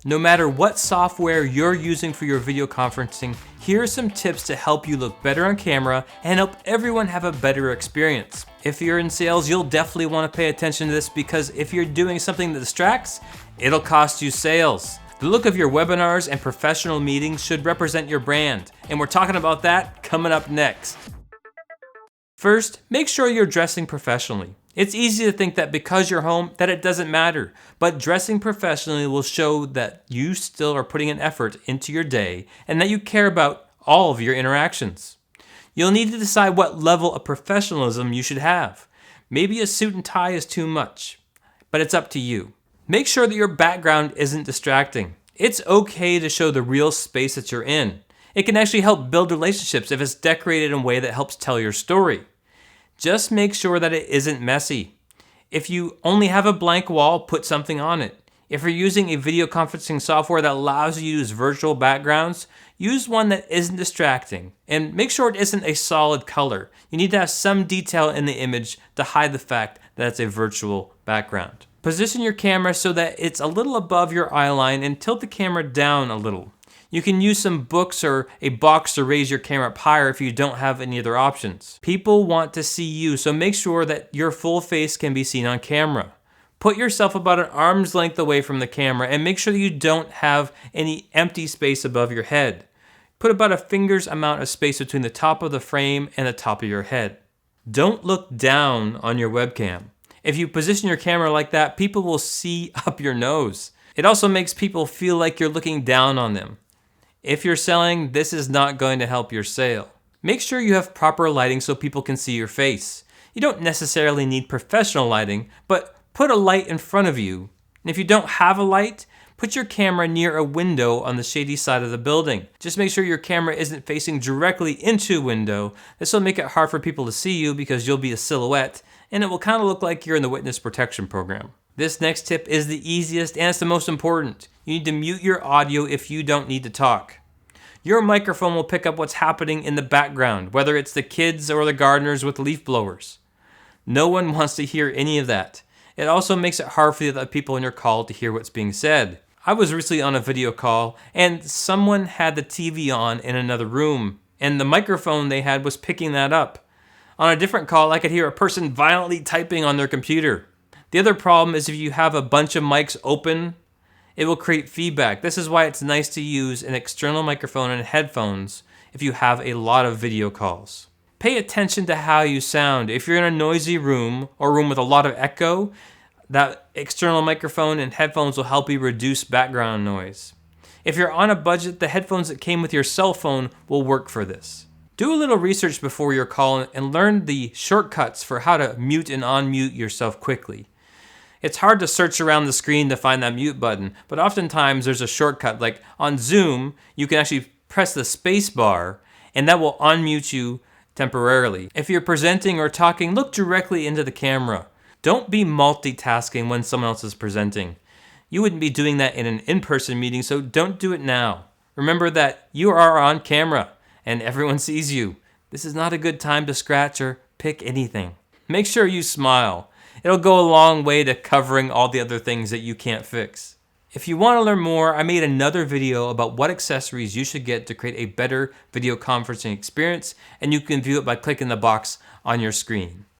No matter what software you're using for your video conferencing, here are some tips to help you look better on camera and help everyone have a better experience. If you're in sales, you'll definitely want to pay attention to this because if you're doing something that distracts, it'll cost you sales. The look of your webinars and professional meetings should represent your brand, and we're talking about that coming up next. First, make sure you're dressing professionally. It's easy to think that because you're home that it doesn't matter, but dressing professionally will show that you still are putting an effort into your day and that you care about all of your interactions. You'll need to decide what level of professionalism you should have. Maybe a suit and tie is too much, but it's up to you. Make sure that your background isn't distracting. It's okay to show the real space that you're in. It can actually help build relationships if it's decorated in a way that helps tell your story. Just make sure that it isn't messy. If you only have a blank wall, put something on it. If you're using a video conferencing software that allows you to use virtual backgrounds, use one that isn't distracting. And make sure it isn't a solid color. You need to have some detail in the image to hide the fact that it's a virtual background. Position your camera so that it's a little above your eye line and tilt the camera down a little. You can use some books or a box to raise your camera up higher if you don't have any other options. People want to see you, so make sure that your full face can be seen on camera. Put yourself about an arm's length away from the camera and make sure that you don't have any empty space above your head. Put about a finger's amount of space between the top of the frame and the top of your head. Don't look down on your webcam. If you position your camera like that, people will see up your nose. It also makes people feel like you're looking down on them. If you're selling, this is not going to help your sale. Make sure you have proper lighting so people can see your face. You don't necessarily need professional lighting, but put a light in front of you. And if you don't have a light, put your camera near a window on the shady side of the building. Just make sure your camera isn't facing directly into a window. This will make it hard for people to see you because you'll be a silhouette, and it will kind of look like you're in the witness protection program. This next tip is the easiest and it's the most important. You need to mute your audio if you don't need to talk. Your microphone will pick up what's happening in the background, whether it's the kids or the gardeners with leaf blowers. No one wants to hear any of that. It also makes it hard for the other people in your call to hear what's being said. I was recently on a video call and someone had the TV on in another room and the microphone they had was picking that up. On a different call, I could hear a person violently typing on their computer. The other problem is if you have a bunch of mics open, it will create feedback. This is why it's nice to use an external microphone and headphones if you have a lot of video calls. Pay attention to how you sound. If you're in a noisy room or a room with a lot of echo, that external microphone and headphones will help you reduce background noise. If you're on a budget, the headphones that came with your cell phone will work for this. Do a little research before your call and learn the shortcuts for how to mute and unmute yourself quickly. It's hard to search around the screen to find that mute button, but oftentimes there's a shortcut. Like on Zoom, you can actually press the space bar and that will unmute you temporarily. If you're presenting or talking, look directly into the camera. Don't be multitasking when someone else is presenting. You wouldn't be doing that in an in-person meeting, so don't do it now. Remember that you are on camera and everyone sees you. This is not a good time to scratch or pick anything. Make sure you smile. It'll go a long way to covering all the other things that you can't fix. If you want to learn more, I made another video about what accessories you should get to create a better video conferencing experience, and you can view it by clicking the box on your screen.